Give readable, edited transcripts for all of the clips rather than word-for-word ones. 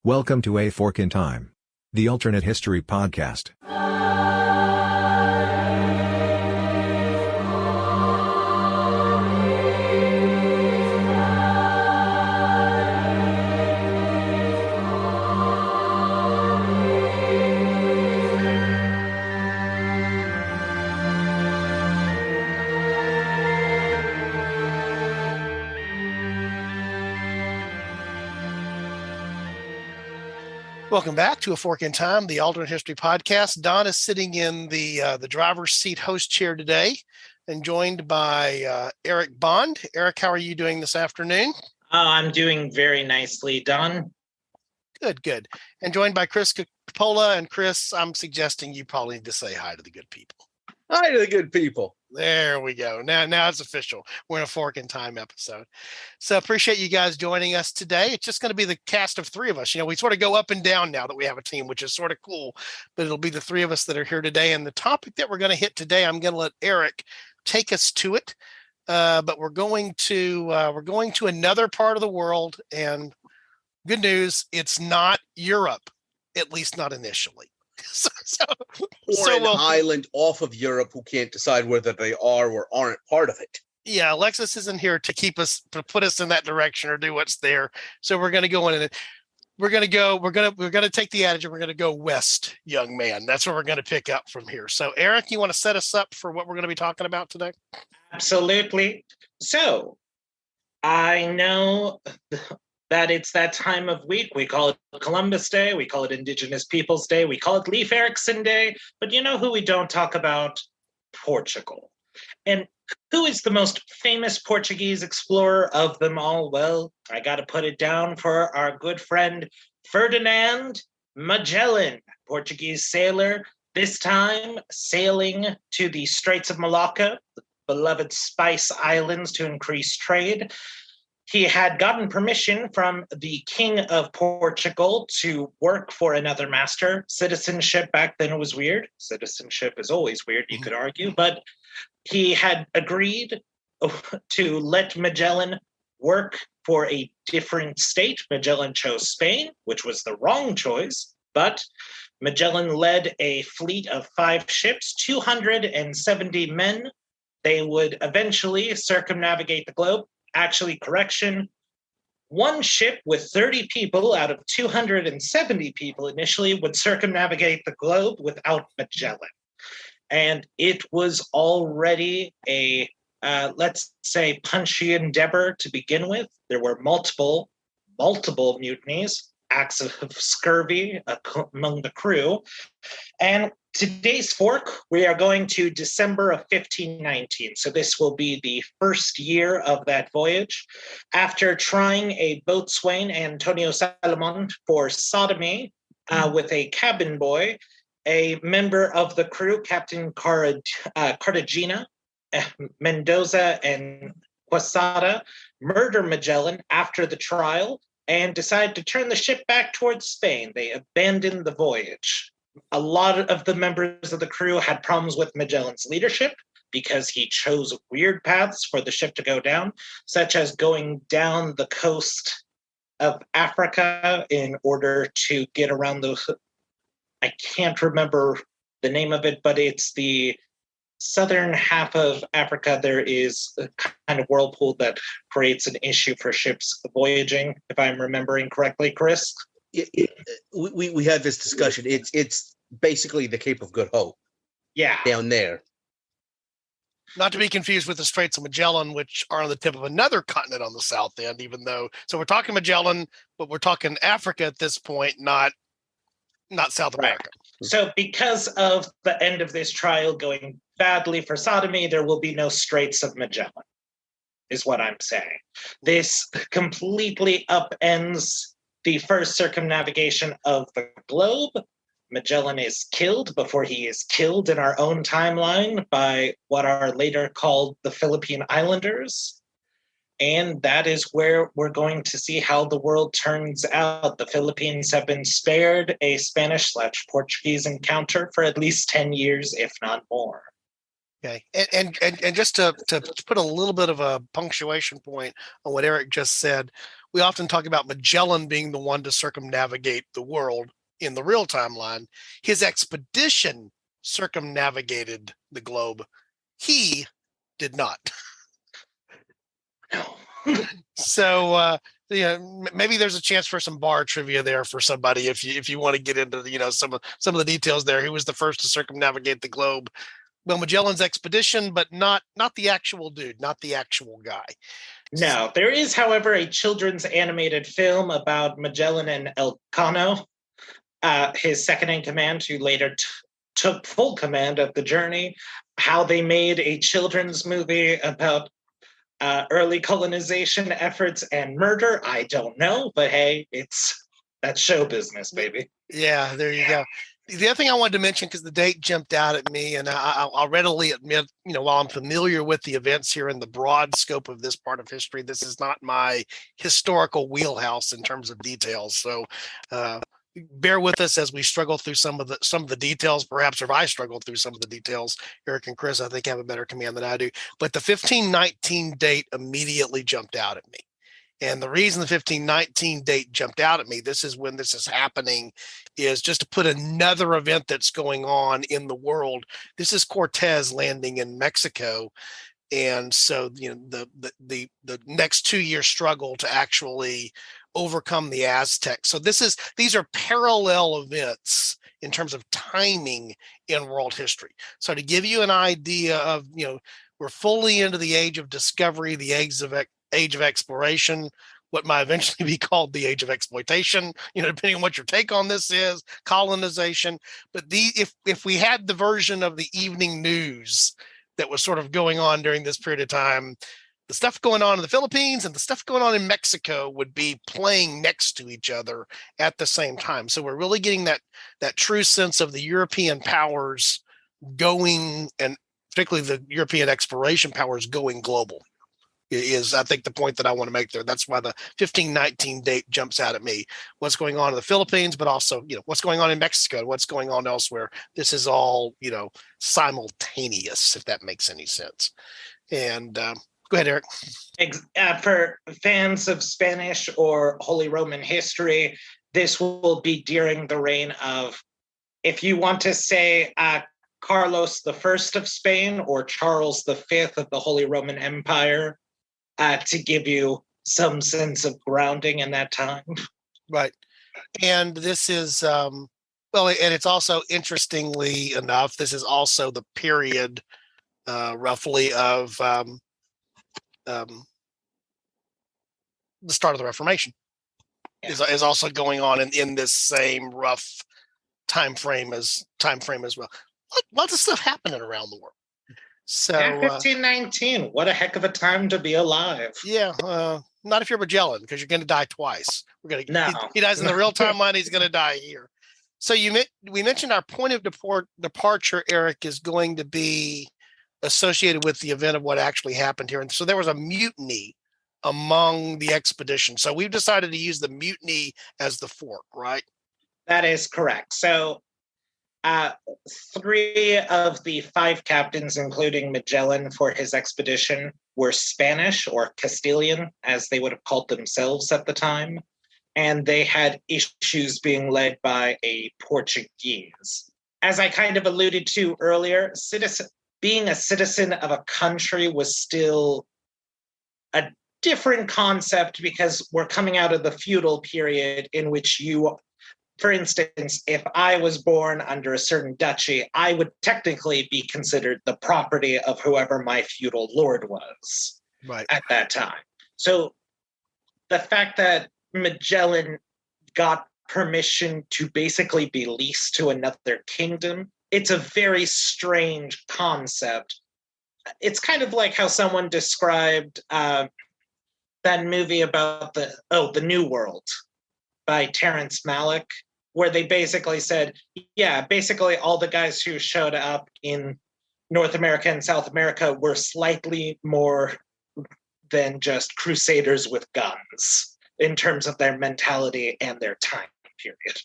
Welcome to A Fork in Time, the alternate history podcast. Welcome back to A Fork in Time, the alternate history podcast. Don is sitting in the driver's seat host chair today and joined by Eric Bond. Eric, how are you doing this afternoon? I'm doing very nicely, Don. Good. And joined by Chris Capola. And Chris, I'm suggesting you probably need to say hi to the good people. Hi to the good people. There we go. Now it's official. We're in a Fork in Time episode. So appreciate you guys joining us today. It's just going to be the cast of three of us. You know, we sort of go up and down now that we have a team, which is sort of cool, but it'll be the three of us that are here today. And the topic that we're going to hit today, I'm going to let Eric take us to it. But we're going to another part of the world, and good news, it's not Europe, at least not initially. Or an island off of Europe who can't decide whether they are or aren't part of it. Yeah, Alexis isn't here to put us in that direction or do what's there. So we're going to go in and we're going to take the adage and we're going to go west, young man. That's where we're going to pick up from here. So Eric, you want to set us up for what we're going to be talking about today? Absolutely. So I know that it's that time of week. We call it Columbus Day. We call it Indigenous Peoples Day. We call it Leif Erikson Day. But you know who we don't talk about? Portugal. And who is the most famous Portuguese explorer of them all? Well, I got to put it down for our good friend Ferdinand Magellan, Portuguese sailor, this time sailing to the Straits of Malacca, the beloved Spice Islands, to increase trade. He had gotten permission from the King of Portugal to work for another master. Citizenship back then was weird. Citizenship is always weird, you could argue. But he had agreed to let Magellan work for a different state. Magellan chose Spain, which was the wrong choice. But Magellan led a fleet of 5 ships, 270 men. They would eventually circumnavigate the globe. Actually, correction, one ship with 30 people out of 270 people initially would circumnavigate the globe without Magellan. And it was already a, let's say, punchy endeavor to begin with. There were multiple mutinies, acts of scurvy among the crew. And today's fork, we are going to December of 1519. So this will be the first year of that voyage. After trying a boatswain, Antonio Salomon, for sodomy with a cabin boy, a member of the crew, Captain Cartagena, Mendoza, and Quesada, murder Magellan after the trial and decide to turn the ship back towards Spain. They abandoned the voyage. A lot of the members of the crew had problems with Magellan's leadership because he chose weird paths for the ship to go down, such as going down the coast of Africa in order to get around those. I can't remember the name of it, but it's the southern half of Africa. There is a kind of whirlpool that creates an issue for ships voyaging, if I'm remembering correctly, Chris. We had this discussion. It's basically the Cape of Good Hope. Yeah. Down there. Not to be confused with the Straits of Magellan, which are on the tip of another continent on the south end, so we're talking Magellan, but we're talking Africa at this point, not South America. Right. So because of the end of this trial going badly for sodomy, there will be no Straits of Magellan, is what I'm saying. This completely upends the first circumnavigation of the globe. Magellan is killed before he is killed in our own timeline by what are later called the Philippine Islanders. And that is where we're going to see how the world turns out. The Philippines have been spared a Spanish/Portuguese encounter for at least 10 years, if not more. Okay, and just to put a little bit of a punctuation point on what Eric just said, we often talk about Magellan being the one to circumnavigate the world in the real timeline. His expedition circumnavigated the globe. He did not. No. So, maybe there's a chance for some bar trivia there for somebody if you want to get into some of the details there. He was the first to circumnavigate the globe. Well, Magellan's expedition, but not the actual dude, not the actual guy. No, there is, however, a children's animated film about Magellan and Elcano, his second in command, who later took full command of the journey. How they made a children's movie about early colonization efforts and murder, I don't know, but hey, that's show business, baby. Yeah, there you go. The other thing I wanted to mention, because the date jumped out at me, and I'll readily admit, while I'm familiar with the events here in the broad scope of this part of history, this is not my historical wheelhouse in terms of details. So bear with us as we struggle through some of the details. Perhaps if I struggle through some of the details, Eric and Chris, I think, have a better command than I do. But the 1519 date immediately jumped out at me. And the reason the 1519 date jumped out at me, this is when this is happening, is just to put another event that's going on in the world. This is Cortez landing in Mexico. And so, the next 2-year struggle to actually overcome the Aztecs. So these are parallel events in terms of timing in world history. So to give you an idea of, we're fully into the age of discovery, the age of exploration, what might eventually be called the age of exploitation, depending on what your take on this is, colonization. But if we had the version of the evening news that was sort of going on during this period of time, the stuff going on in the Philippines and the stuff going on in Mexico would be playing next to each other at the same time. So we're really getting that true sense of the European powers going, and particularly the European exploration powers going global, is, I think, the point that I want to make there. That's why the 1519 date jumps out at me. What's going on in the Philippines, but also, what's going on in Mexico and what's going on elsewhere. This is all, simultaneous, if that makes any sense. And go ahead, Eric. For fans of Spanish or Holy Roman history, this will be during the reign of, if you want to say, Carlos I of Spain or Charles V of the Holy Roman Empire, to give you some sense of grounding in that time. Right. And this is, and it's also, interestingly enough, this is also the period roughly of the start of the Reformation. Is also going on in this same rough time frame as well. Lots of stuff happening around the world. So 1519, what a heck of a time to be alive. Yeah, not if you're Magellan, because you're going to die twice. No. He dies in the real timeline. He's going to die here. So we mentioned our point of departure, Eric, is going to be associated with the event of what actually happened here. And so there was a mutiny among the expedition. So we've decided to use the mutiny as the fork, right? That is correct. So 3 of the 5 captains, including Magellan for his expedition, were Spanish or Castilian, as they would have called themselves at the time. And they had issues being led by a Portuguese. As I kind of alluded to earlier, being a citizen of a country was still a different concept, because we're coming out of the feudal period in which for instance, if I was born under a certain duchy, I would technically be considered the property of whoever my feudal lord was at that time. So the fact that Magellan got permission to basically be leased to another kingdom, it's a very strange concept. It's kind of like how someone described that movie about the New World by Terrence Malick, where they basically said, basically all the guys who showed up in North America and South America were slightly more than just crusaders with guns in terms of their mentality and their time period.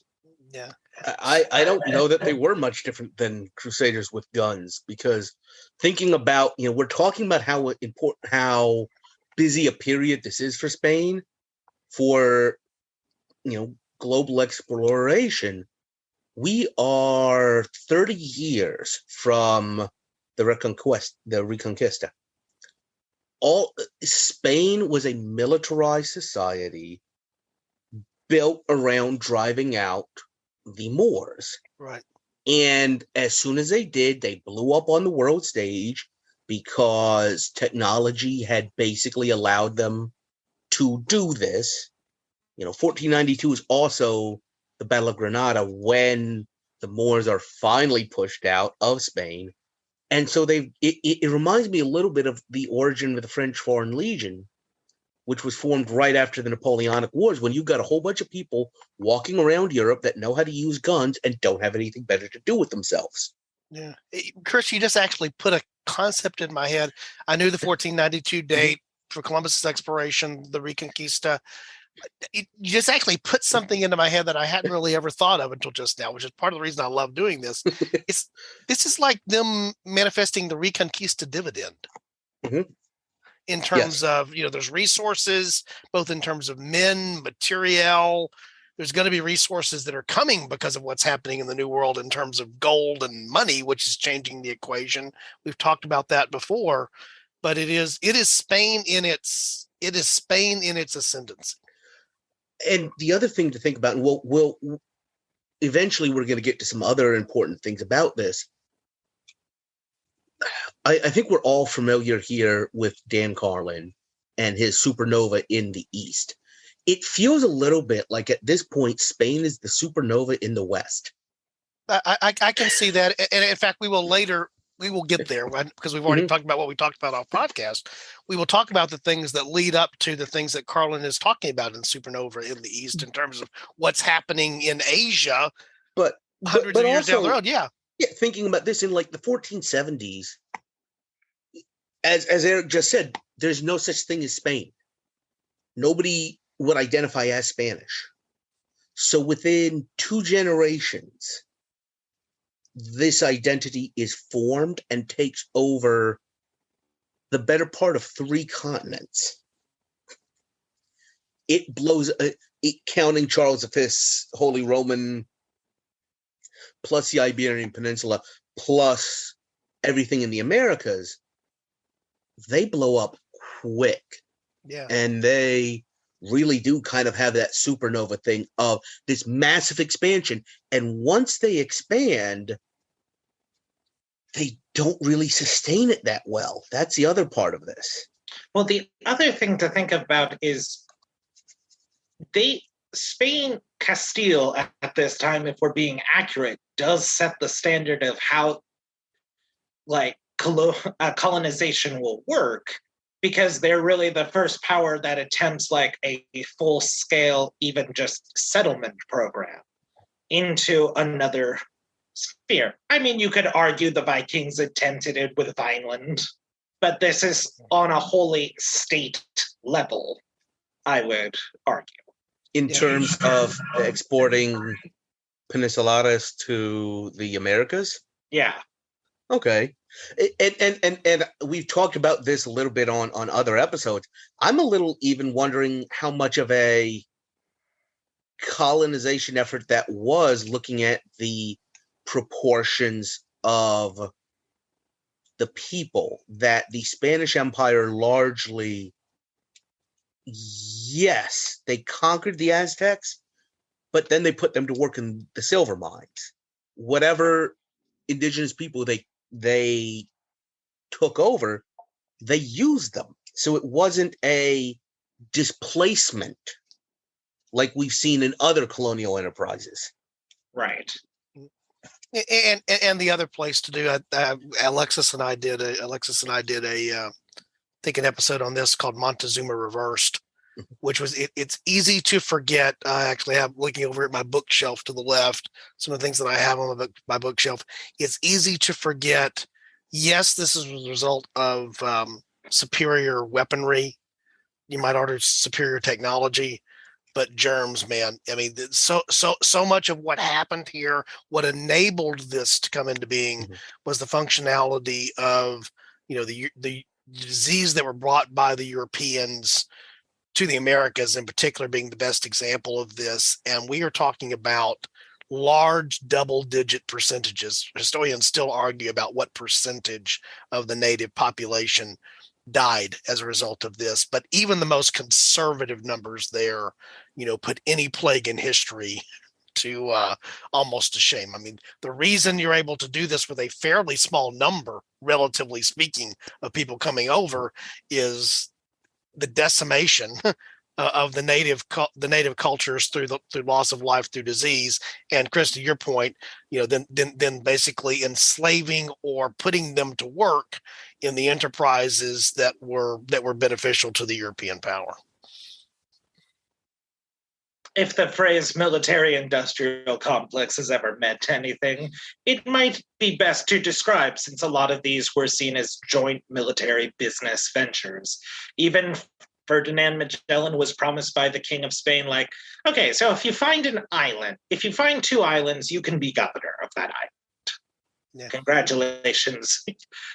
Yeah. I don't know that they were much different than crusaders with guns, because thinking about, we're talking about how busy a period this is for Spain. for, global exploration, we are 30 years from the Reconquista. Spain was a militarized society built around driving out the Moors. Right. And as soon as they did, they blew up on the world stage because technology had basically allowed them to do this. 1492 is also the Battle of Granada, when the Moors are finally pushed out of Spain. And so it reminds me a little bit of the origin of the French Foreign Legion, which was formed right after the Napoleonic Wars, when you've got a whole bunch of people walking around Europe that know how to use guns and don't have anything better to do with themselves. Yeah. Chris, you just actually put a concept in my head. I knew the 1492 date for Columbus's exploration, the Reconquista. You just actually put something into my head that I hadn't really ever thought of until just now, which is part of the reason I love doing this. This is like them manifesting the Reconquista dividend. Mm-hmm. In terms of, there's resources, both in terms of men, material. There's going to be resources that are coming because of what's happening in the New World in terms of gold and money, which is changing the equation. We've talked about that before, but it is Spain in its ascendancy. And the other thing to think about, and we'll eventually we're going to get to some other important things about this. I think we're all familiar here with Dan Carlin and his supernova in the East. It feels a little bit like at this point, Spain is the supernova in the West. I can see that. And in fact, we will get there because we've already talked about what we talked about off podcast. We will talk about the things that lead up to the things that Carlin is talking about in supernova in the East in terms of what's happening in Asia, but hundreds of years down the road. Yeah. Yeah. Thinking about this in like the 1470s, as Eric just said, there's no such thing as Spain. Nobody would identify as Spanish. So within 2 generations, this identity is formed and takes over the better part of 3 continents. It blows, counting Charles V's Holy Roman, plus the Iberian Peninsula, plus everything in the Americas, they blow up quick. Yeah. And they really do kind of have that supernova thing of this massive expansion. And once they expand, they don't really sustain it that well. That's the other part of this. Well, the other thing to think about is Spain, Castile at this time, if we're being accurate, does set the standard of how colonization will work, because they're really the first power that attempts a full-scale, even just settlement program into another sphere. I mean, you could argue the Vikings attempted it with Vineland, but this is on a wholly state level, I would argue. In terms of exporting peninsulares to the Americas? Yeah. Okay. And we've talked about this a little bit on other episodes. I'm a little even wondering how much of a colonization effort that was, looking at the proportions of the people that the Spanish Empire largely, yes, they conquered the Aztecs, but then they put them to work in the silver mines. Whatever indigenous people they took over, they used them. So it wasn't a displacement like we've seen in other colonial enterprises. Right. And the other place to do, Alexis and I did a I think an episode on this called Montezuma Reversed, which was it's easy to forget. I actually have, looking over at my bookshelf to the left, some of the things that I have on my bookshelf. It's easy to forget. Yes, this is a result of superior weaponry. You might order superior technology, but germs, man. I mean, so much of what happened here, what enabled this to come into being, was the functionality of the disease that were brought by the Europeans to the Americas in particular being the best example of this. And we are talking about large double-digit percentages. Historians still argue about what percentage of the native population died as a result of this. But even the most conservative numbers there, put any plague in history to almost to shame. I mean, the reason you're able to do this with a fairly small number, relatively speaking, of people coming over is the decimation of the native cultures through loss of life through disease, and Chris, to your point, then basically enslaving or putting them to work in the enterprises that were beneficial to the European power. If the phrase military-industrial complex has ever meant anything, it might be best to describe, since a lot of these were seen as joint military business ventures. Even Ferdinand Magellan was promised by the King of Spain, like, okay, so if you find an island, if you find 2 islands, you can be governor of that island. Yeah. Congratulations,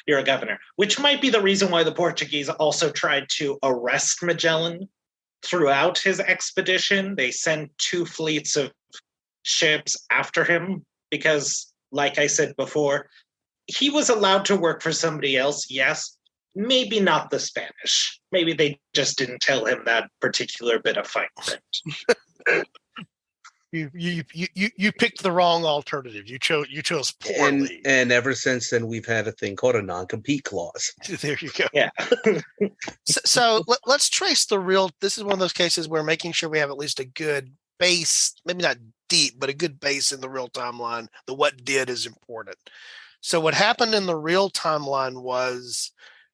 you're a governor. Which might be the reason why the Portuguese also tried to arrest Magellan throughout his expedition. They sent 2 fleets of ships after him because, like I said before, he was allowed to work for somebody else, yes, maybe not the Spanish. Maybe they just didn't tell him that particular bit of fine print. You picked the wrong alternative. You chose poorly. And ever since then, we've had a thing called a non-compete clause. There you go. Yeah. so let's trace the real. This is one of those cases where making sure we have at least a good base, maybe not deep, but a good base in the real timeline. The what did is important. So what happened in the real timeline was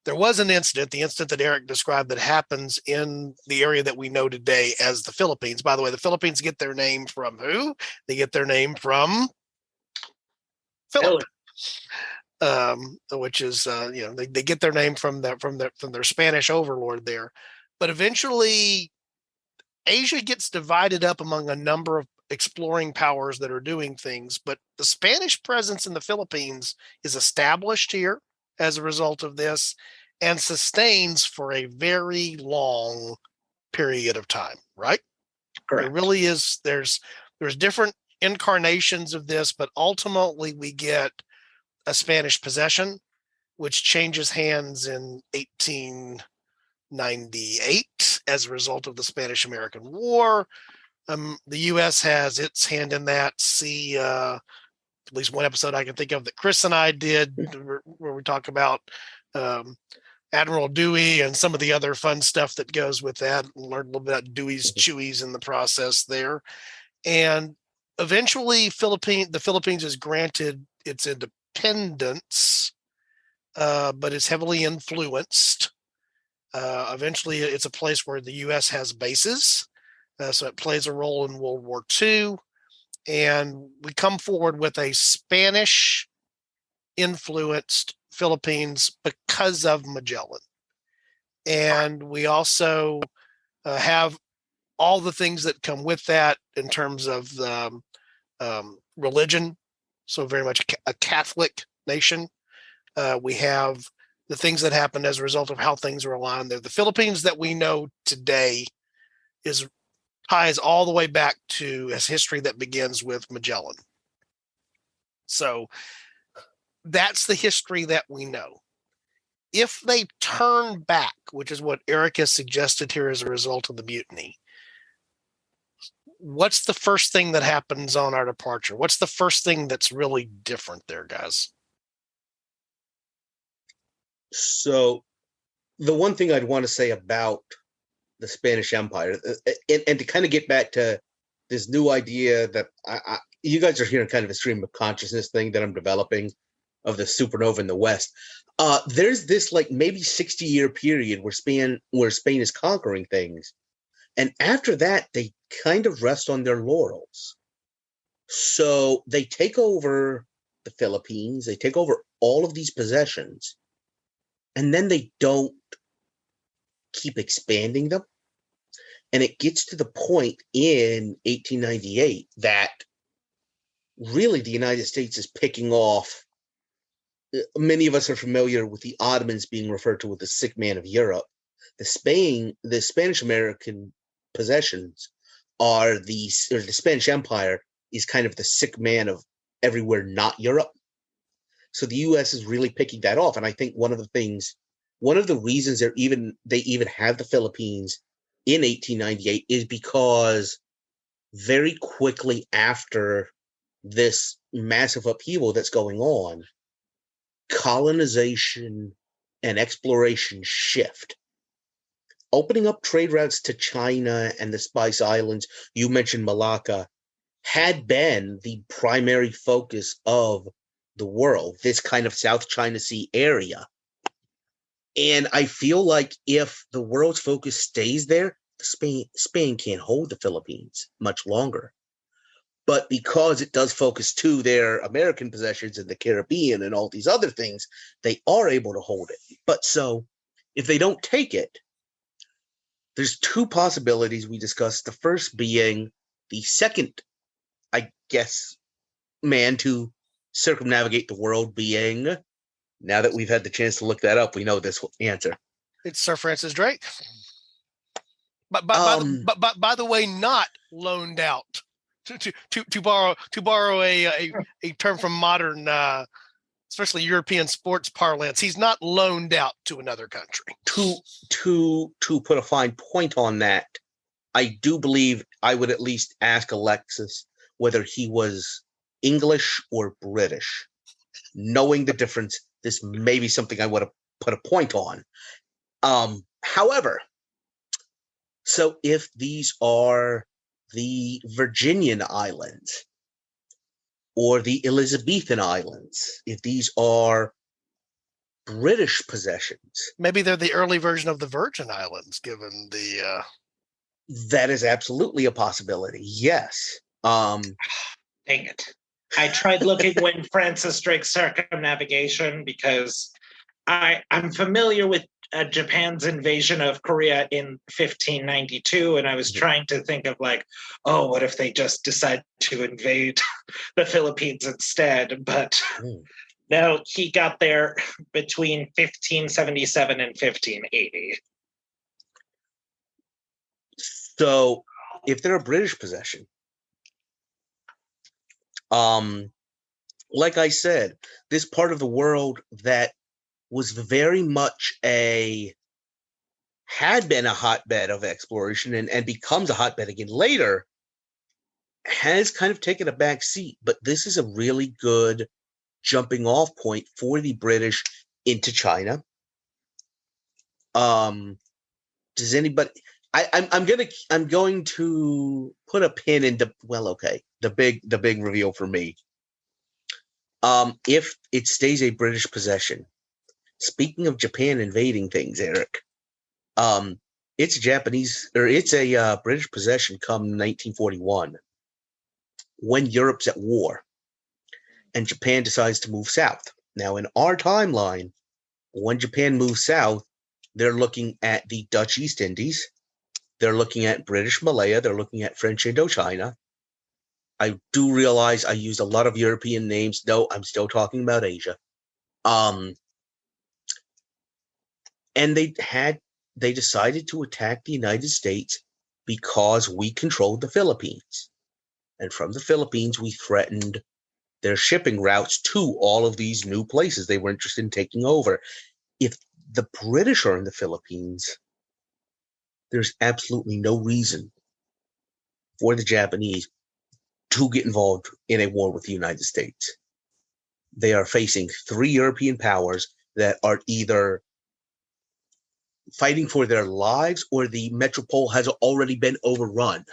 there was an incident, the incident that Eric described, that happens in the area that we know today as the Philippines. By the way, the Philippines get their name from who? They get their name from Philip, which is they get their name from their Spanish overlord there. But eventually, Asia gets divided up among a number of exploring powers that are doing things. But the Spanish presence in the Philippines is established here as a result of this, and sustains for a very long period of time, right? Correct. There really is, there's different incarnations of this, but ultimately we get a Spanish possession, which changes hands in 1898 as a result of the Spanish-American War. The U.S. has its hand in that. See, at least one episode I can think of that Chris and I did where we talk about Admiral Dewey and some of the other fun stuff that goes with that. Learned a little bit about Dewey's Chewies in the process there. And eventually the Philippines is granted its independence, but it's heavily influenced. Eventually it's a place where the U.S. has bases. So it plays a role in World War II. And we come forward with a Spanish-influenced Philippines because of Magellan. And we also have all the things that come with that in terms of the religion. So very much a Catholic nation. We have the things that happen as a result of how things are aligned there. The Philippines that we know today ties all the way back to as history that begins with Magellan. So that's the history that we know. If they turn back, which is what Eric has suggested here as a result of the mutiny, what's the first thing that happens on our departure? What's the first thing that's really different there, guys? So the one thing I'd want to say about the Spanish Empire, and to kind of get back to this new idea that you guys are hearing, kind of a stream of consciousness thing that I'm developing of the supernova in the West. There's this like maybe 60-year period where Spain is conquering things. And after that, they kind of rest on their laurels. So they take over the Philippines, they take over all of these possessions, and then they don't keep expanding them. And it gets to the point in 1898 that really the United States is picking off. Many of us are familiar with the Ottomans being referred to as the sick man of Europe. The Spanish American possessions or the Spanish Empire is kind of the sick man of everywhere not Europe. So the U.S. is really picking that off, and I think one of the reasons they even have the Philippines in 1898 is because very quickly after this massive upheaval that's going on, colonization and exploration shift. Opening up trade routes to China and the Spice Islands, you mentioned Malacca, had been the primary focus of the world, this kind of South China Sea area. And I feel like if the world's focus stays there, Spain can't hold the Philippines much longer. But because it does focus to their American possessions in the Caribbean and all these other things, they are able to hold it. But so if they don't take it, there's two possibilities we discussed. The first being the second, I guess, man to circumnavigate the world being, now that we've had the chance to look that up, we know this answer. It's Sir Francis Drake. But by the way, not loaned out. To borrow a term from modern, especially European sports parlance, he's not loaned out to another country. To put a fine point on that, I do believe I would at least ask Alexis whether he was English or British. Knowing the difference, this may be something I would have put a point on. However, so if these are the Virginian Islands or the Elizabethan Islands, if these are British possessions, maybe they're the early version of the Virgin Islands, given the that is absolutely a possibility. Yes. Dang it. I tried looking when Francis Drake's circumnavigation because I'm familiar with Japan's invasion of Korea in 1592, and I was trying to think of like, oh, what if they just decide to invade the Philippines instead? But no, he got there between 1577 and 1580. So if they're a British possession, like I said, this part of the world that was very much had been a hotbed of exploration and becomes a hotbed again later, has kind of taken a back seat. But this is a really good jumping off point for the British into China. Does anybody? I'm going to put a pin in the big reveal for me. If it stays a British possession. Speaking of Japan invading things, Eric, it's a British possession come 1941 when Europe's at war and Japan decides to move south. Now, in our timeline, when Japan moves south, they're looking at the Dutch East Indies, they're looking at British Malaya, they're looking at French Indochina. I do realize I used a lot of European names, though I'm still talking about Asia. And they decided to attack the United States because we controlled the Philippines. And from the Philippines, we threatened their shipping routes to all of these new places they were interested in taking over. If the British are in the Philippines, there's absolutely no reason for the Japanese to get involved in a war with the United States. They are facing three European powers that are either fighting for their lives or the metropole has already been overrun.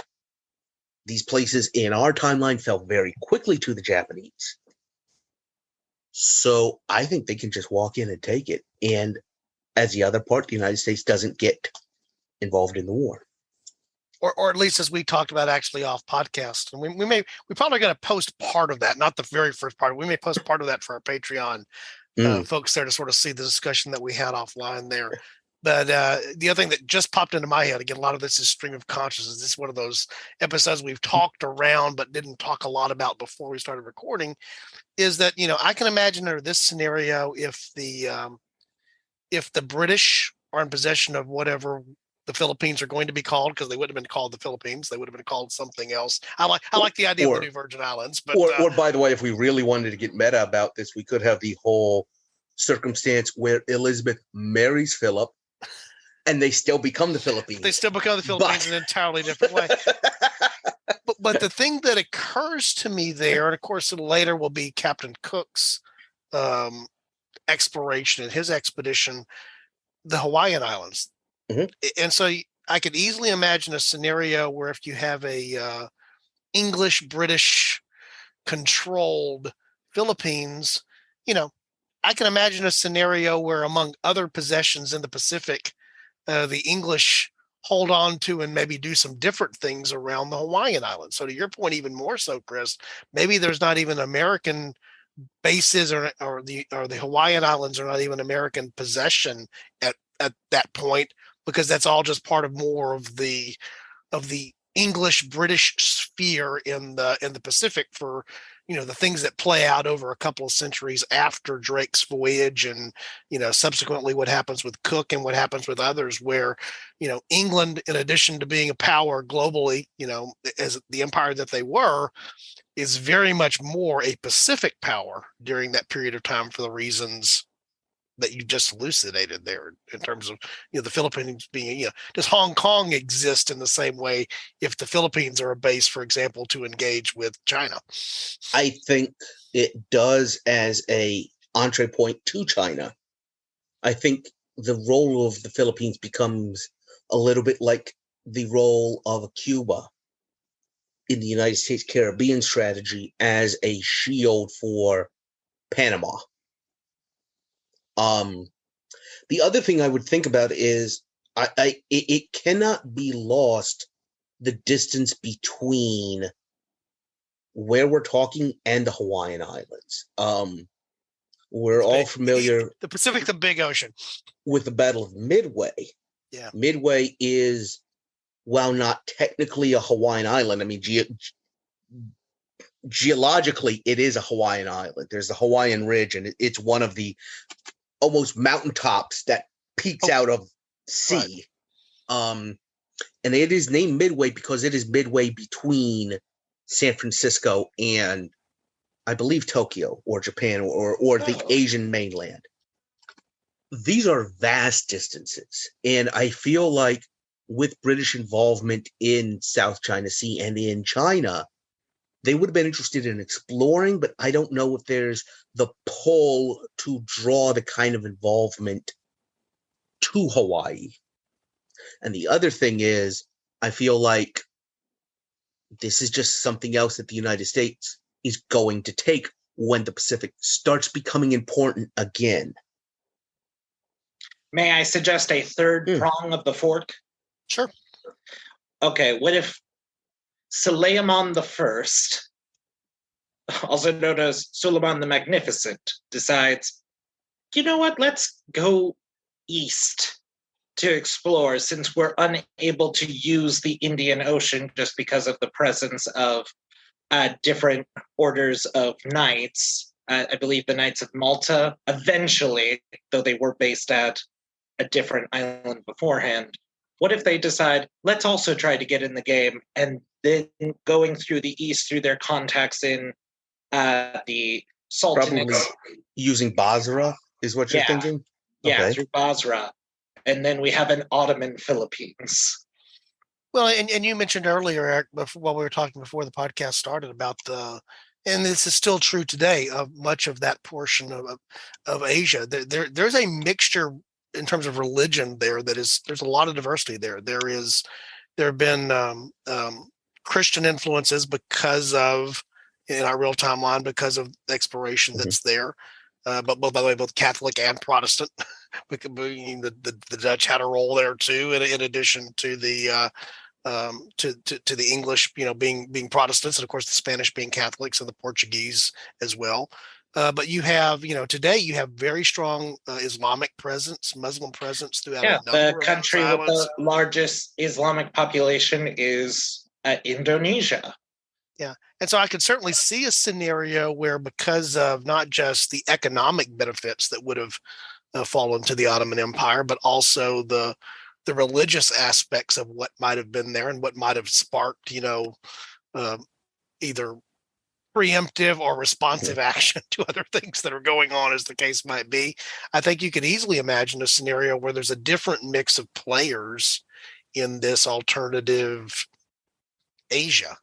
These places in our timeline fell very quickly to the Japanese. So I think they can just walk in and take it. And as the other part, the United States doesn't get involved in the war. Or at least as we talked about actually off podcast. And we're probably going to post part of that, not the very first part. We may post part of that for our Patreon folks there to sort of see the discussion that we had offline there. But the other thing that just popped into my head, again, a lot of this is stream of consciousness. This is one of those episodes we've talked around but didn't talk a lot about before we started recording, is that, I can imagine under this scenario, if the British are in possession of whatever the Philippines are going to be called, because they wouldn't have been called the Philippines. They would have been called something else. I like the idea of the New Virgin Islands, but or by the way, if we really wanted to get meta about this, we could have the whole circumstance where Elizabeth marries Philip, and they still become the Philippines. They still become the Philippines in an entirely different way. But the thing that occurs to me there, and of course later will be Captain Cook's exploration and his expedition, the Hawaiian Islands. Mhm. And so I could easily imagine a scenario where if you have a English, British controlled Philippines, I can imagine a scenario where, among other possessions in the Pacific, the English hold on to and maybe do some different things around the Hawaiian Islands. So to your point, even more so, Chris, maybe there's not even American bases or the Hawaiian Islands are not even American possession at that point, because that's all just part of more of the English British sphere in the Pacific for the things that play out over a couple of centuries after Drake's voyage, and subsequently what happens with Cook and what happens with others, where England, in addition to being a power globally, as the empire that they were, is very much more a Pacific power during that period of time for the reasons that you just elucidated there, in terms of the Philippines being, does Hong Kong exist in the same way if the Philippines are a base, for example, to engage with China? I think it does as a entree point to China. I think the role of the Philippines becomes a little bit like the role of Cuba in the United States Caribbean strategy as a shield for Panama. The other thing I would think about is it cannot be lost, the distance between where we're talking and the Hawaiian Islands. We're all familiar. The Pacific, the big ocean. With the Battle of Midway. Yeah. Midway is, while not technically a Hawaiian island, I mean, geologically, it is a Hawaiian island. There's the Hawaiian Ridge, and it's one of the almost mountaintops that peaks out of sea. Right. And it is named Midway because it is midway between San Francisco and, I believe, Tokyo or Japan or the Asian mainland. These are vast distances. And I feel like with British involvement in South China Sea and in China, they would have been interested in exploring, but I don't know if there's the pull to draw the kind of involvement to Hawaii. And the other thing is, I feel like this is just something else that the United States is going to take when the Pacific starts becoming important again. May I suggest a third prong of the fork? Sure. Okay, what if Suleiman the First, also known as Suleiman the Magnificent, decides, you know what, let's go east to explore, since we're unable to use the Indian Ocean just because of the presence of different orders of knights. I believe the Knights of Malta, eventually, though they were based at a different island beforehand. What if they decide, let's also try to get in the game, and then going through the east through their contacts in the Sultanate. Probably using Basra is what you're thinking? Yeah, okay. Through Basra. And then we have an Ottoman Philippines. Well, and you mentioned earlier, Eric, while we were talking before the podcast started, about and this is still true today, of much of that portion of Asia. There's a mixture in terms of religion there there's a lot of diversity there. There have been Christian influences because of, in our real timeline, because of the exploration that's there. But by the way, both Catholic and Protestant. The Dutch had a role there too, in addition to the to the English, being Protestants, and of course the Spanish being Catholics, and the Portuguese as well. But you have, today you have very strong Islamic presence, Muslim presence throughout. Yeah, the country with the largest Islamic population is Indonesia. Yeah. And so I could certainly see a scenario where, because of not just the economic benefits that would have fallen to the Ottoman Empire, but also the religious aspects of what might have been there and what might have sparked, either preemptive or responsive action to other things that are going on, as the case might be. I think you could easily imagine a scenario where there's a different mix of players in this alternative Asia.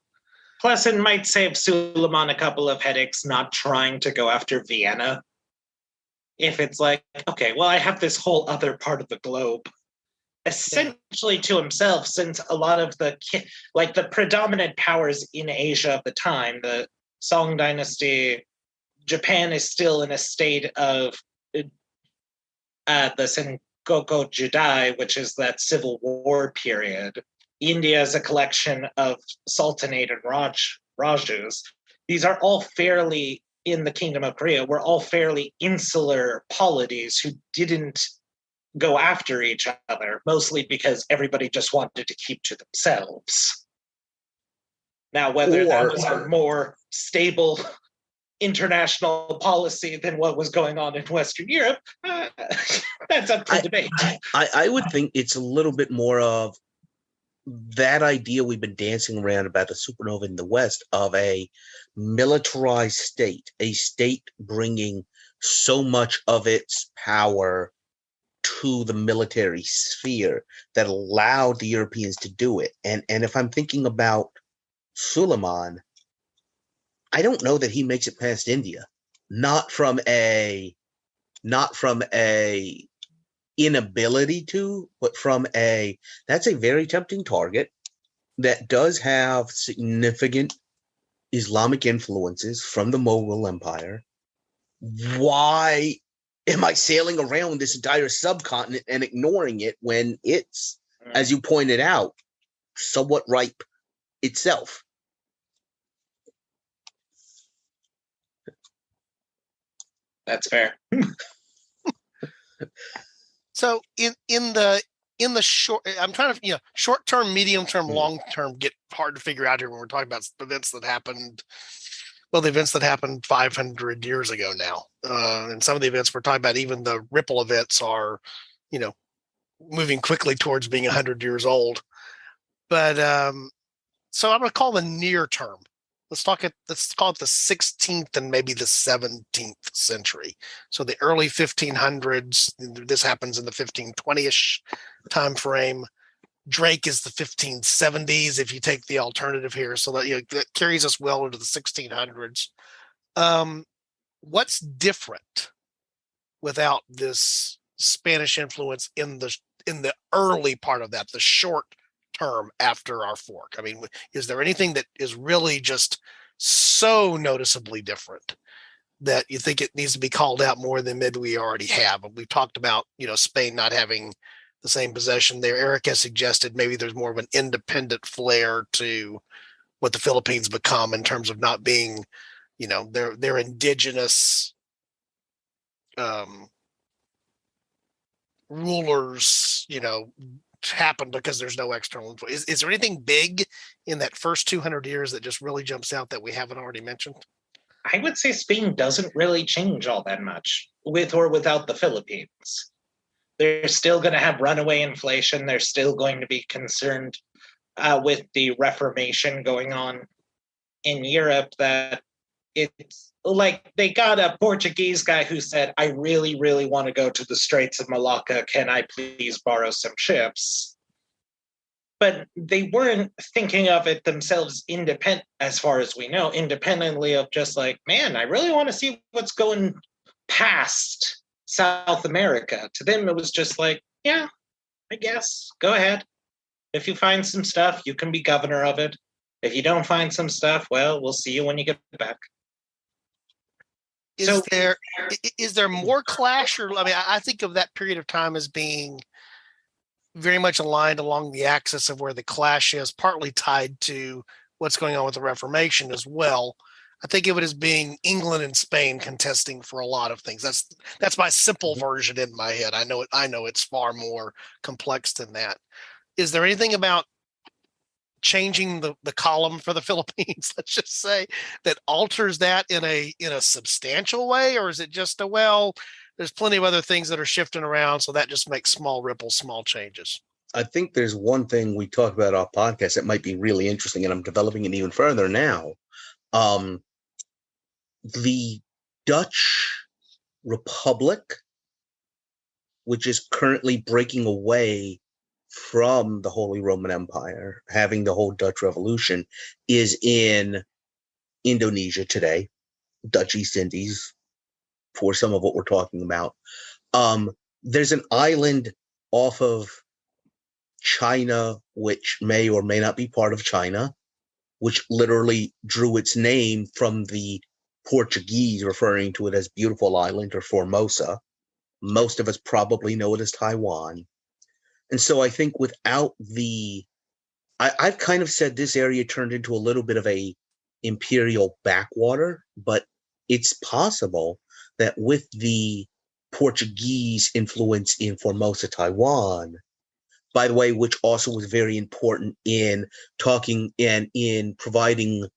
Plus, it might save Suleiman a couple of headaches not trying to go after Vienna. If it's like, okay, well, I have this whole other part of the globe essentially to himself, since a lot of the predominant powers in Asia of the time, the Song dynasty, Japan is still in a state of the Sengoku Jidai, which is that civil war period. India is a collection of sultanate and Rajus. These are all fairly, in the Kingdom of Korea, were all fairly insular polities who didn't go after each other, mostly because everybody just wanted to keep to themselves. Now, whether that was a more stable international policy than what was going on in Western Europe, that's up for debate. I would think it's a little bit more of that idea we've been dancing around about the supernova in the West of a militarized state, a state bringing so much of its power to the military sphere that allowed the Europeans to do it. And if I'm thinking about Suleiman, I don't know that he makes it past India. Not from a inability to, but from that's a very tempting target that does have significant Islamic influences from the Mughal Empire. Why am I sailing around this entire subcontinent and ignoring it when it's, as you pointed out, somewhat ripe itself? That's fair. So in the short, I'm trying to, short term, medium term, long term get hard to figure out here when we're talking about events that happened. Well, the events that happened 500 years ago now, and some of the events we're talking about, even the ripple events, are, moving quickly towards being 100 years old. But so I'm going to call the near term. Let's call it the 16th and maybe the 17th century. So the early 1500s. This happens in the 1520ish time frame. Drake is the 1570s if you take the alternative here. So that carries us well into the 1600s. What's different without this Spanish influence in the early part of that, the short term after our fork? I mean, is there anything that is really just so noticeably different that you think it needs to be called out more than maybe we already have? We've talked about, Spain not having the same possession there. Eric has suggested maybe there's more of an independent flair to what the Philippines become in terms of not being, their indigenous rulers, happen because there's no external influence. Is there anything big in that first 200 years that just really jumps out that we haven't already mentioned? I would say Spain doesn't really change all that much with or without the Philippines. They're still going to have runaway inflation. They're still going to be concerned with the Reformation going on in Europe, that it's like they got a Portuguese guy who said, I really, really want to go to the Straits of Malacca. Can I please borrow some ships? But they weren't thinking of it themselves as far as we know, independently of just like, man, I really want to see what's going past South America. To them, it was just like, yeah, I guess, go ahead. If you find some stuff, you can be governor of it. If you don't find some stuff, well, we'll see you when you get back. Is there more clash? Or I think of that period of time as being very much aligned along the axis of where the clash is, partly tied to what's going on with the Reformation as well. I think of it as being England and Spain contesting for a lot of things. That's my simple version in my head. I know it's far more complex than that. Is there anything about changing the column for the Philippines, let's just say, that alters that in a substantial way? Or is it just there's plenty of other things that are shifting around. So that just makes small ripples, small changes. I think there's one thing we talked about our podcast that might be really interesting, and I'm developing it even further now. The Dutch Republic, which is currently breaking away from the Holy Roman Empire, having the whole Dutch Revolution, is in Indonesia today, Dutch East Indies, for some of what we're talking about. There's an island off of China, which may or may not be part of China, which literally drew its name from the Portuguese referring to it as Beautiful Island or Formosa. Most of us probably know it as Taiwan. And so I think without I've kind of said this area turned into a little bit of a imperial backwater, but it's possible that with the Portuguese influence in Formosa, Taiwan, by the way, which also was very important in talking and in providing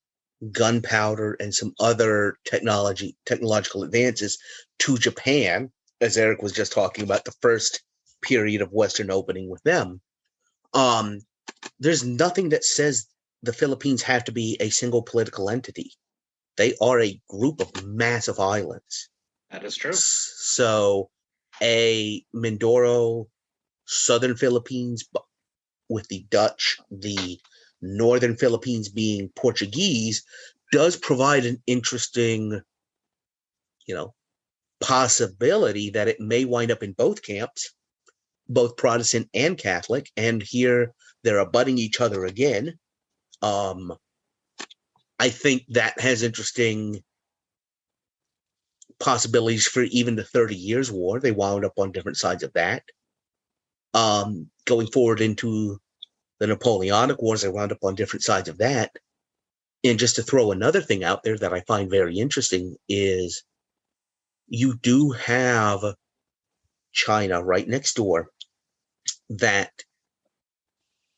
gunpowder and some other technological advances to Japan, as Eric was just talking about the first period of Western opening with them. There's nothing that says the Philippines have to be a single political entity. They are a group of massive islands. That is true. So a Mindoro, southern Philippines with the Dutch, the northern Philippines being Portuguese, does provide an interesting, possibility that it may wind up in both camps, both Protestant and Catholic, and here they're abutting each other again. I think that has interesting possibilities for even the 30 Years' War. They wound up on different sides of that. Going forward into the Napoleonic Wars, they wound up on different sides of that. And just to throw another thing out there that I find very interesting is you do have China right next door, that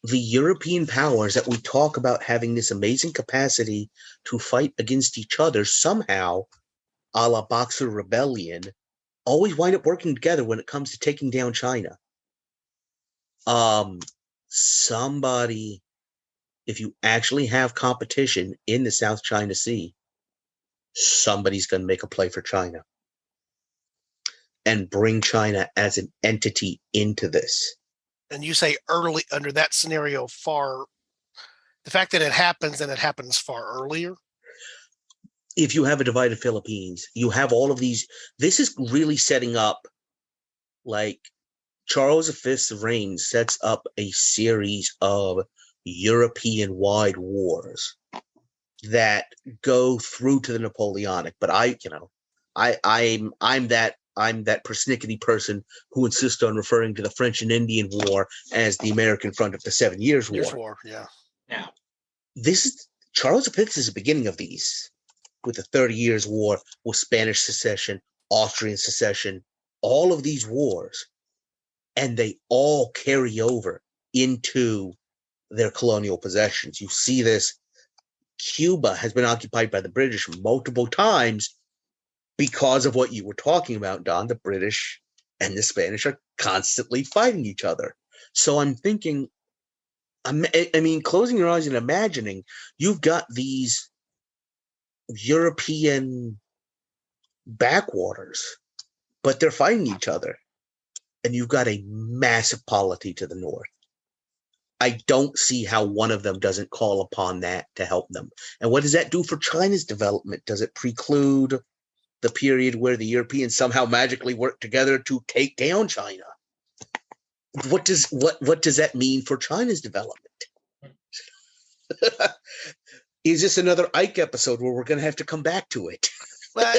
the European powers that we talk about having this amazing capacity to fight against each other somehow, a la Boxer Rebellion, always wind up working together when it comes to taking down China. Somebody, if you actually have competition in the South China Sea, somebody's going to make a play for China and bring China as an entity into this. And you say early under that scenario, the fact that it happens and it happens far earlier. If you have a divided Philippines, you have all of these. This is really setting up, like, Charles V's reign sets up a series of European-wide wars that go through to the Napoleonic. But I'm that persnickety person who insists on referring to the French and Indian War as the American front of the 7 Years' War. Yeah. Now, This is Charles V is the beginning of these, with the 30 Years' War, with Spanish secession, Austrian secession, all of these wars, and they all carry over into their colonial possessions. You see this. Cuba has been occupied by the British multiple times because of what you were talking about, Don. The British and the Spanish are constantly fighting each other. So I'm thinking, closing your eyes and imagining, you've got these European backwaters, but they're fighting each other. And you've got a massive polity to the north. I don't see how one of them doesn't call upon that to help them. And what does that do for China's development? Does it preclude the period where the Europeans somehow magically work together to take down China? What does that mean for China's development? Is this another Ike episode where we're going to have to come back to it? Well,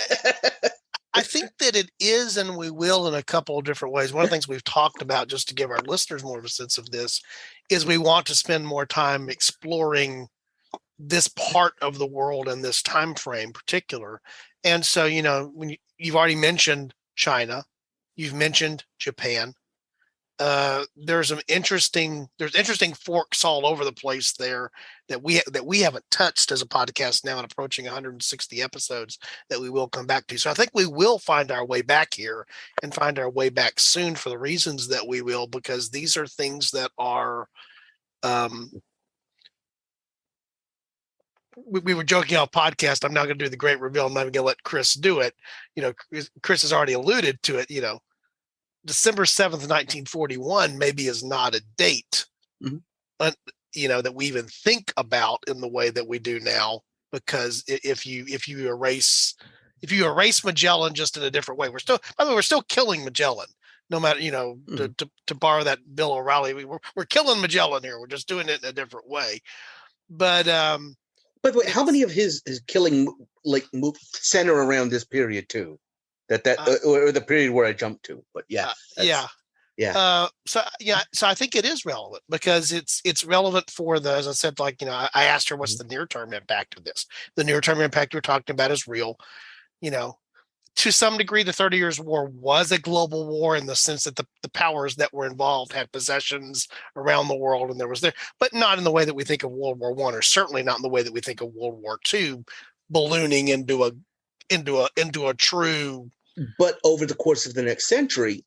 I think that it is, and we will in a couple of different ways. One of the things we've talked about, just to give our listeners more of a sense of this, is we want to spend more time exploring this part of the world and this time frame particular. And so, when you've already mentioned China, you've mentioned Japan. there's interesting forks all over the place there that we haven't touched as a podcast now, and approaching 160 episodes that we will come back to. So I think we will find our way back here and find our way back soon for the reasons that we will, because these are things that are we were joking on podcast. I'm not going to do the great reveal. I'm not going to let Chris do it. Chris has already alluded to it. December 7th, 1941 maybe is not a date, that we even think about in the way that we do now, because if you erase Magellan just in a different way, we're still killing Magellan, no matter, to borrow that Bill O'Reilly, we're killing Magellan here. We're just doing it in a different way. But by the way, how many of his killing center around this period too? Or the period where I jumped to, but yeah. So I think it is relevant, because it's relevant for as I said, I asked her, what's the near-term impact of this? The near-term impact we're talking about is real. To some degree, the 30 Years' War was a global war in the sense that the powers that were involved had possessions around the world, and but not in the way that we think of World War I, or certainly not in the way that we think of World War II, ballooning into a true. But over the course of the next century,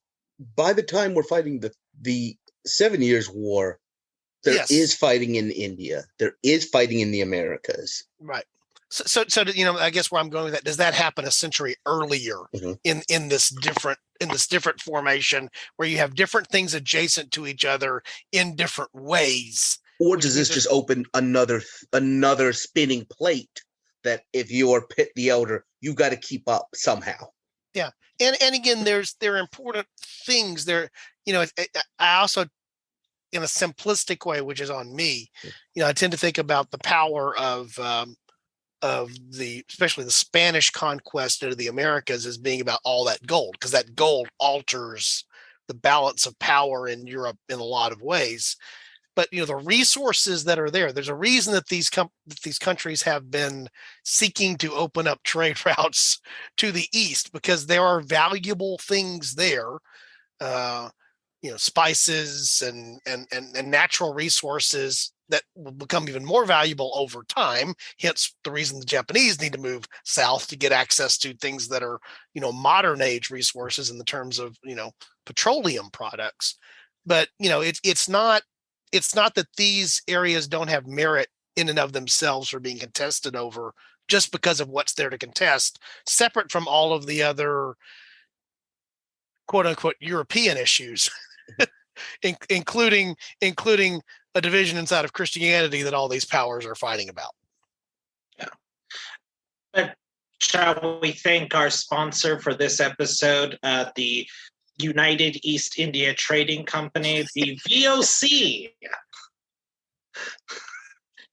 by the time we're fighting the 7 Years' War, there is fighting in India. There is fighting in the Americas. Right. So I guess where I'm going with that, does that happen a century earlier in this different formation, where you have different things adjacent to each other in different ways? Or does this just open another spinning plate that if you're Pitt the Elder, you got to keep up somehow? Yeah. And again, there are important things there. I also, in a simplistic way, which is on me, I tend to think about the power of especially the Spanish conquest into the Americas as being about all that gold, because that gold alters the balance of power in Europe in a lot of ways. But the resources that are there's a reason that these countries have been seeking to open up trade routes to the east, because there are valuable things there, spices and natural resources that will become even more valuable over time. Hence the reason the Japanese need to move south to get access to things that are modern age resources in the terms of petroleum products. But it's not that these areas don't have merit in and of themselves for being contested over just because of what's there to contest, separate from all of the other quote unquote European issues, including a division inside of Christianity that all these powers are fighting about. Yeah. But shall we thank our sponsor for this episode, the United East India Trading Company, the VOC.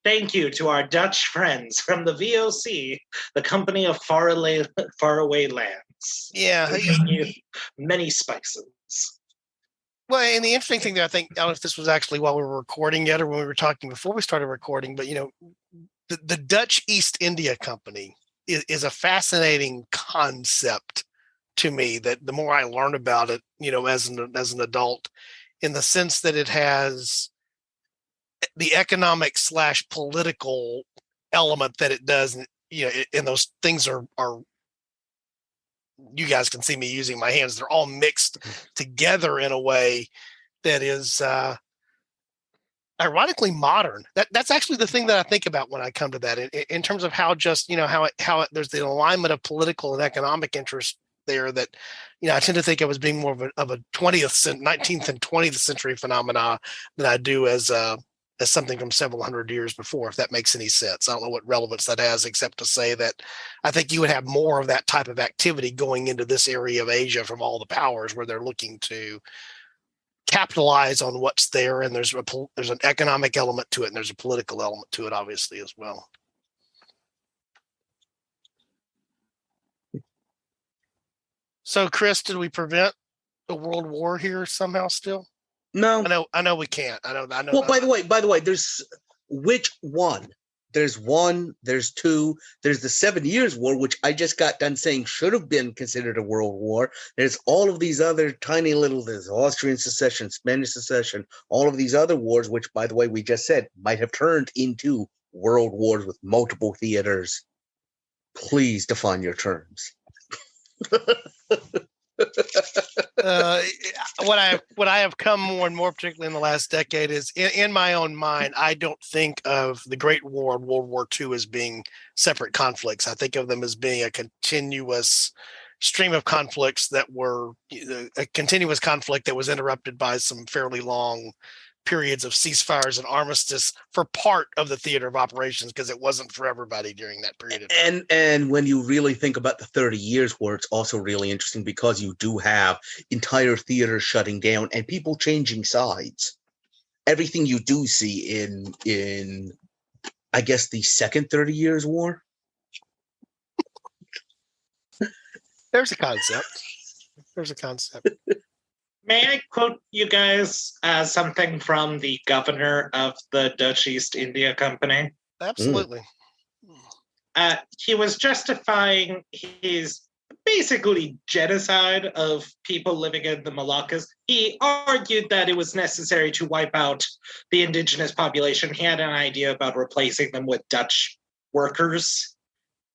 Thank you to our Dutch friends from the VOC, the company of faraway lands. Yeah. You many spices. Well, and the interesting thing that I don't know if this was actually while we were recording yet or when we were talking before we started recording, but the Dutch East India Company is a fascinating concept to me, that the more I learn about it, as an adult, in the sense that it has the economic / political element that it does, and those things are you guys can see me using my hands. They're all mixed together in a way that is ironically modern. That's actually the thing that I think about when I come to that, in terms of how just how there's the alignment of political and economic interests there that I tend to think of as being more of a 19th and 20th century phenomena than I do as something from several hundred years before, if that makes any sense. I don't know what relevance that has, except to say that I think you would have more of that type of activity going into this area of Asia from all the powers, where they're looking to capitalize on what's there, and there's an economic element to it, and there's a political element to it, obviously, as well. So, Chris, did we prevent a world war here somehow still? No. I know we can't. I know. Well, by the way, there's which one? There's one, there's two, there's the 7 Years' War, which I just got done saying should have been considered a world war. There's all of these other tiny little, there's Austrian secession, Spanish secession, all of these other wars, which, by the way, we just said might have turned into world wars with multiple theaters. Please define your terms. What I have come more and more, particularly in the last decade, is in my own mind, I don't think of the Great War and World War II as being separate conflicts. I think of them as being a continuous stream of conflicts that were a continuous conflict that was interrupted by some fairly long periods of ceasefires and armistice for part of the theater of operations, because it wasn't for everybody during that period of time. And when you really think about the 30 Years' War, it's also really interesting because you do have entire theaters shutting down and people changing sides. Everything you do see in I guess the second 30 Years' War. There's a concept. May I quote you guys something from the governor of the Dutch East India Company? Absolutely. He was justifying his basically genocide of people living in the Moluccas. He argued that it was necessary to wipe out the indigenous population. He had an idea about replacing them with Dutch workers,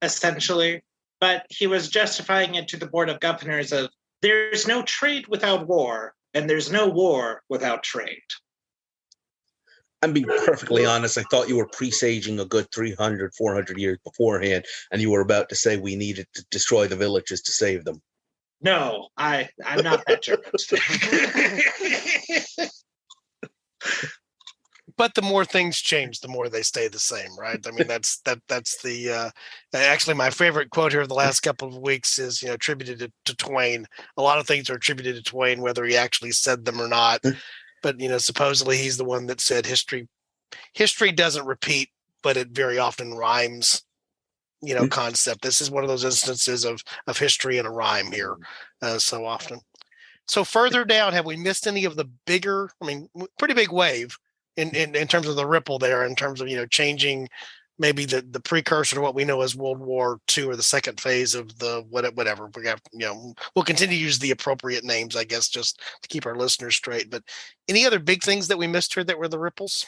essentially. But he was justifying it to the Board of Governors of, there's no trade without war, and there's no war without trade. I'm being perfectly honest. I thought you were presaging a good 300, 400 years beforehand, and you were about to say we needed to destroy the villages to save them. No, I'm not that German. But the more things change, the more they stay the same, right? I mean, that's the actually my favorite quote here of the last couple of weeks is, attributed to Twain. A lot of things are attributed to Twain, whether he actually said them or not. But supposedly he's the one that said history doesn't repeat, but it very often rhymes. Concept. This is one of those instances of history and a rhyme here, so often. So further down, have we missed any of the bigger? I mean, pretty big wave. In terms of the ripple there, in terms of changing maybe the precursor to what we know as World War II, or the second phase of the whatever we have. We'll continue to use the appropriate names, I guess, just to keep our listeners straight. But any other big things that we missed here that were the ripples?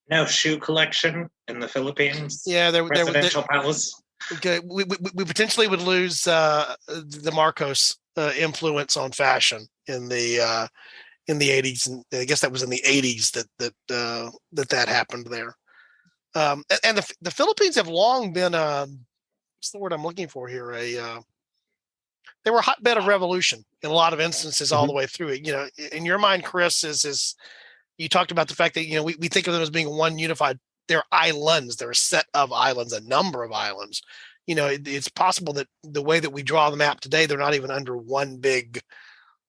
No shoe collection in the Philippines. Yeah, presidential palace. Okay, we potentially would lose the Marcos influence on fashion in the 80s, and I guess that was in the 80s that happened there. And the Philippines have long been what's the word I'm looking for here? They were a hotbed of revolution in a lot of instances all the way through it. In your mind, Chris, is you talked about the fact that we think of them as being one unified. They're islands. They're a set of islands, a number of islands. It's possible that the way that we draw the map today, they're not even under one big.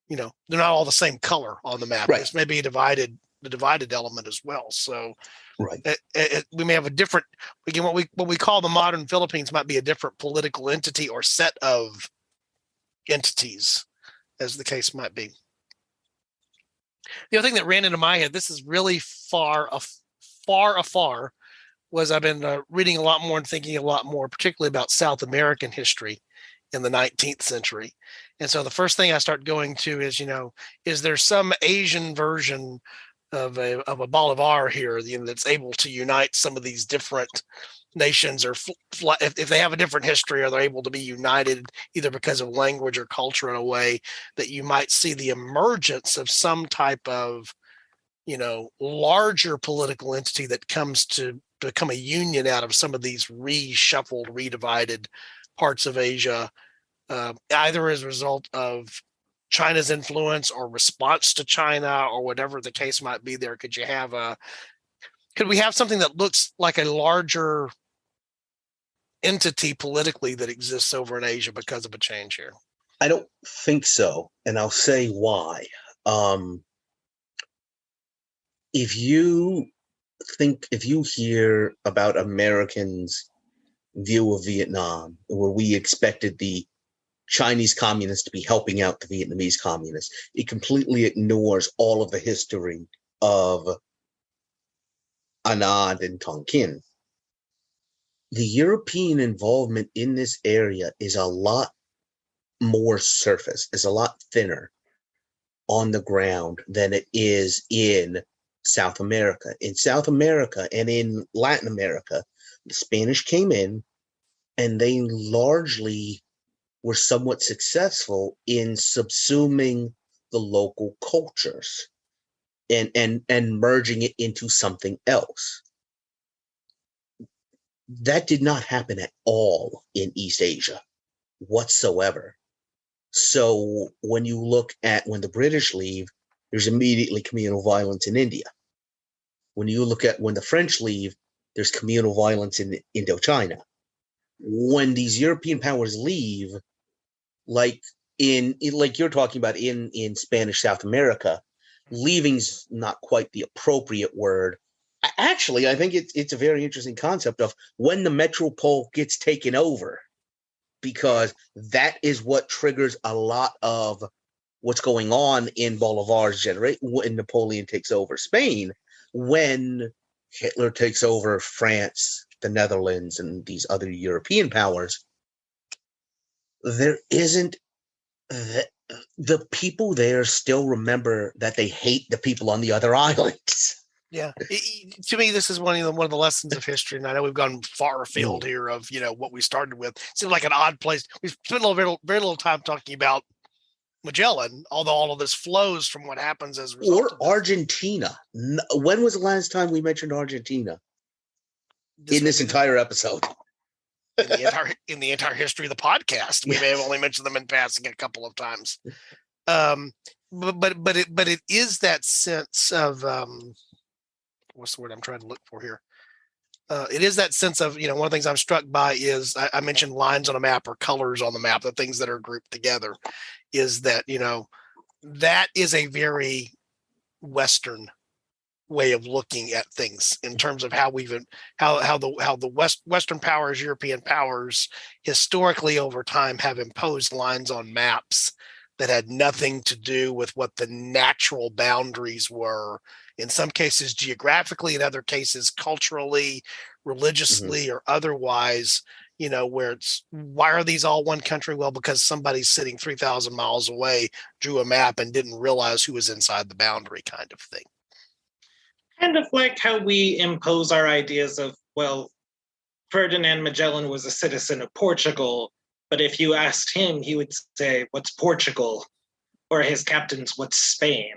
They're not all the same color on the map. Right. This may be the divided element as well. So, right, we may have a different. Again, what we call the modern Philippines might be a different political entity or set of entities, as the case might be. The other thing that ran into my head, this is really far afar, was I've been reading a lot more and thinking a lot more, particularly about South American history in the 19th century. And so the first thing I start going to is, is there some Asian version of a Bolivar here, that's able to unite some of these different nations, or if they have a different history, are they able to be united either because of language or culture in a way that you might see the emergence of some type of, larger political entity that comes to become a union out of some of these reshuffled, redivided parts of Asia, either as a result of China's influence or response to China, or whatever the case might be there. Could we have something that looks like a larger entity politically that exists over in Asia because of a change here? I don't think so, and I'll say why. If you hear about Americans' view of Vietnam, where we expected the Chinese communists to be helping out the Vietnamese communists, it completely ignores all of the history of Anand and Tonkin. the European involvement in this area is a lot more surface, is a lot thinner on the ground than it is in South America. In South America and in Latin America, the Spanish came in and they largely were somewhat successful in subsuming the local cultures and merging it into something else. That did not happen at all in East Asia whatsoever. So when you look at when the British leave, there's immediately communal violence in India. When you look at when the French leave, there's communal violence in Indochina. When these European powers leave, like like you're talking about in Spanish South America, leaving's not quite the appropriate word. Actually, I think it's a very interesting concept of when the metropole gets taken over, because that is what triggers a lot of what's going on in Bolivar's generation when Napoleon takes over Spain, when Hitler takes over France, the Netherlands, and these other European powers. There isn't the people there still remember that they hate the people on the other islands. Yeah, to me, this is one of the lessons of history, and I know we've gone far afield here of what we started with. It seems like an odd place. We spent very little time talking about Magellan, although all of this flows from what happens as a result. Or Argentina. When was the last time we mentioned Argentina in this entire episode? In the entire history of the podcast, we may have only mentioned them in passing a couple of times. But it is that sense of what's the word I'm trying to look for here? It is that sense of, one of the things I'm struck by is I mentioned lines on a map or colors on the map, the things that are grouped together, is that, that is a very Western way of looking at things in terms of how the Western powers, European powers, historically over time have imposed lines on maps that had nothing to do with what the natural boundaries were. In some cases geographically, in other cases culturally, religiously, or otherwise, where it's, why are these all one country? Well, because somebody sitting 3,000 miles away drew a map and didn't realize who was inside the boundary, kind of thing. Kind of like how we impose our ideas of, well, Ferdinand Magellan was a citizen of Portugal, but if you asked him, he would say, what's Portugal? Or his captains, what's Spain?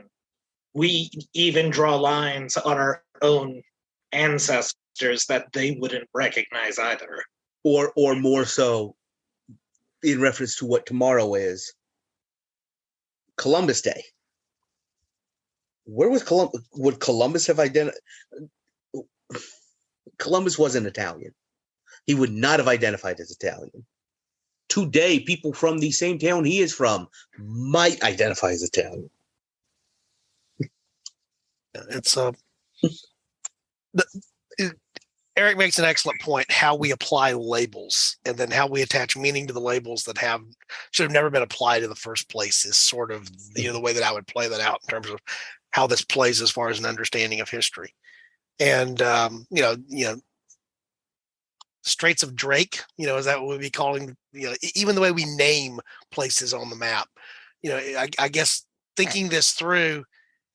We even draw lines on our own ancestors that they wouldn't recognize either. Or more so, in reference to what tomorrow is, Columbus Day. Where was Columbus? Would Columbus have identified? Columbus wasn't Italian. He would not have identified as Italian. Today, people from the same town he is from might identify as Italian. It's Eric makes an excellent point, how we apply labels and then how we attach meaning to the labels that should have never been applied in the first place is sort of the way that I would play that out in terms of how this plays as far as an understanding of history. And Straits of Drake, is that what we'd be calling, even the way we name places on the map. I guess thinking this through,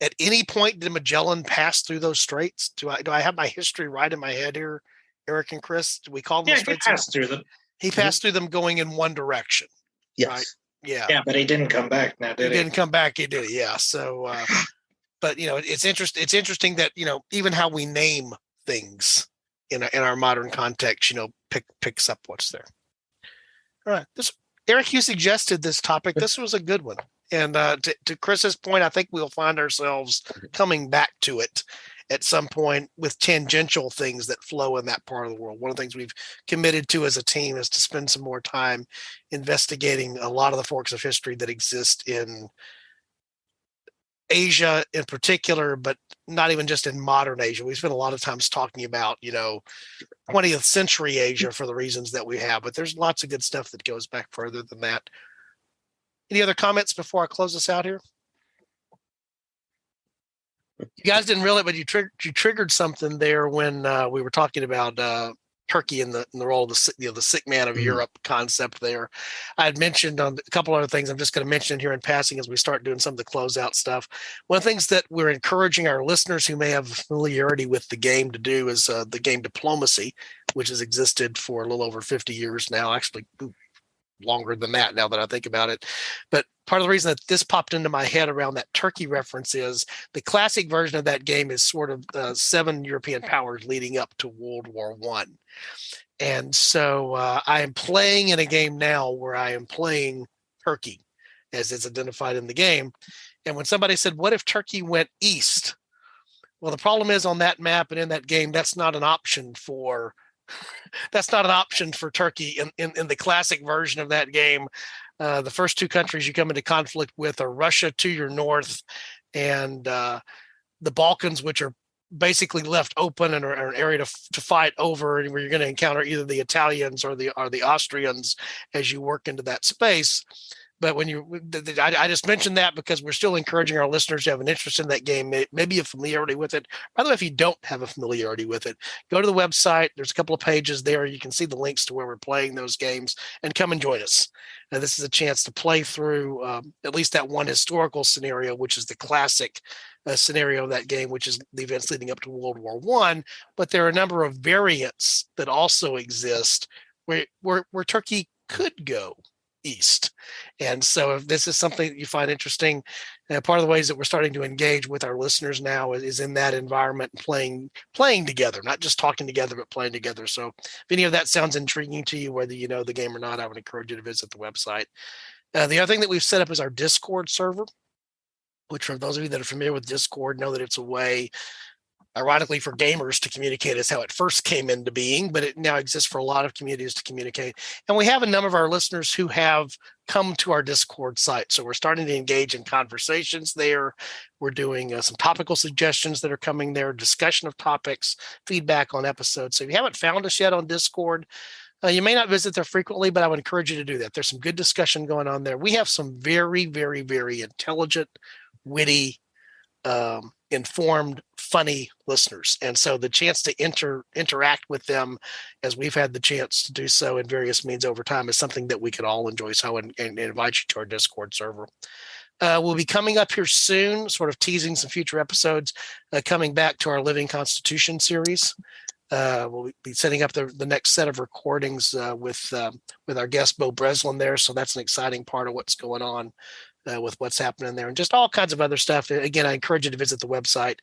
at any point did Magellan pass through those straits? Do I have my history right in my head here, Eric and Chris? Do we call them straits? He passed through them. He passed through them going in one direction. Yes. Right? Yeah. Yeah, but he didn't come back now, did he? He didn't come back, he did, yeah. So but it's interesting that, even how we name things in our modern context, picks up what's there. All right. Eric, you suggested this topic. This was a good one. And to Chris's point, I think we'll find ourselves coming back to it at some point with tangential things that flow in that part of the world. One of the things we've committed to as a team is to spend some more time investigating a lot of the forks of history that exist in Asia in particular, but not even just in modern Asia. We spend a lot of times talking about, 20th century Asia for the reasons that we have, but there's lots of good stuff that goes back further than that. Any other comments before I close this out here? You guys didn't realize, but you triggered something there when we were talking about Turkey in the role of the sick man of Europe concept there. I had mentioned on a couple other things. I'm just going to mention here in passing as we start doing some of the closeout stuff. One of the things that we're encouraging our listeners who may have familiarity with the game to do is the game Diplomacy, which has existed for a little over 50 years now. Actually, longer than that now that I think about it. But part of the reason that this popped into my head around that Turkey reference is the classic version of that game is sort of 7 European powers leading up to World War I. And so I am playing in a game now where I am playing Turkey as it's identified in the game. And when somebody said, what if Turkey went east? Well, the problem is on that map and in that game, that's not an option for Turkey in the classic version of that game. The first 2 countries you come into conflict with are Russia to your north and the Balkans, which are basically left open and are an area to fight over, and where you're going to encounter either the Italians or the Austrians as you work into that space. But I just mentioned that because we're still encouraging our listeners to have an interest in that game, maybe a familiarity with it. By the way, if you don't have a familiarity with it, go to the website. There's a couple of pages there. You can see the links to where we're playing those games and come and join us. Now, this is a chance to play through at least that one historical scenario, which is the classic scenario of that game, which is the events leading up to World War I. But there are a number of variants that also exist where Turkey could go east. And so if this is something that you find interesting, part of the ways that we're starting to engage with our listeners now is in that environment, playing together, not just talking together, but playing together. So if any of that sounds intriguing to you, whether you know the game or not, I would encourage you to visit the website. The other thing that we've set up is our Discord server, which for those of you that are familiar with Discord know that it's a way, ironically, for gamers to communicate is how it first came into being, but it now exists for a lot of communities to communicate. And we have a number of our listeners who have come to our Discord site. So we're starting to engage in conversations there. We're doing some topical suggestions that are coming there, discussion of topics, feedback on episodes. So if you haven't found us yet on Discord, you may not visit there frequently, but I would encourage you to do that. There's some good discussion going on there. We have some very, very, very intelligent, witty, informed, funny listeners. And so the chance to interact with them as we've had the chance to do so in various means over time is something that we could all enjoy. So and invite you to our Discord server. We'll be coming up here soon, sort of teasing some future episodes, coming back to our Living Constitution series. We'll be setting up the next set of recordings with our guest, Bo Breslin there. So that's an exciting part of what's going on with what's happening there and just all kinds of other stuff. Again, I encourage you to visit the website.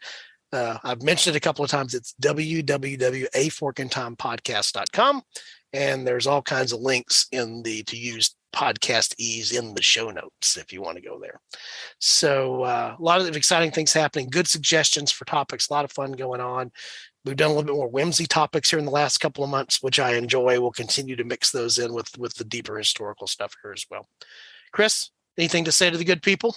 I've mentioned it a couple of times. It's www.aforkintimepodcast.com. And there's all kinds of links to use podcast ease in the show notes if you want to go there. So a lot of exciting things happening, good suggestions for topics, a lot of fun going on. We've done a little bit more whimsy topics here in the last couple of months, which I enjoy. We'll continue to mix those in with the deeper historical stuff here as well. Chris, anything to say to the good people?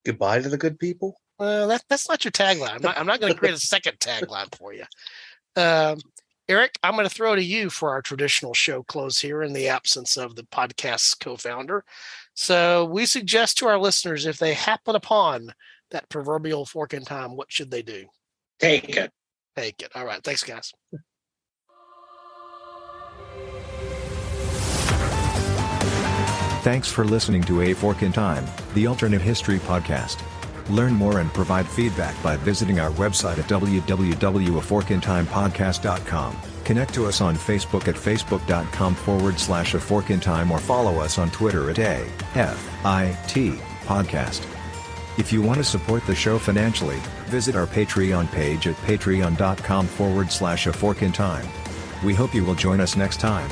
Goodbye to the good people? That's not your tagline. I'm not going to create a second tagline for you. Eric, I'm going to throw to you for our traditional show close here in the absence of the podcast's co-founder. So we suggest to our listeners, if they happen upon that proverbial fork in time, what should they do? Take it. Take it. All right. Thanks, guys. Thanks for listening to A Fork in Time, the alternate history podcast. Learn more and provide feedback by visiting our website at www.aforkintimepodcast.com. Connect to us on Facebook at facebook.com/aforkintime or follow us on Twitter at AFIT Podcast. If you want to support the show financially, visit our Patreon page at patreon.com/aforkintime. We hope you will join us next time.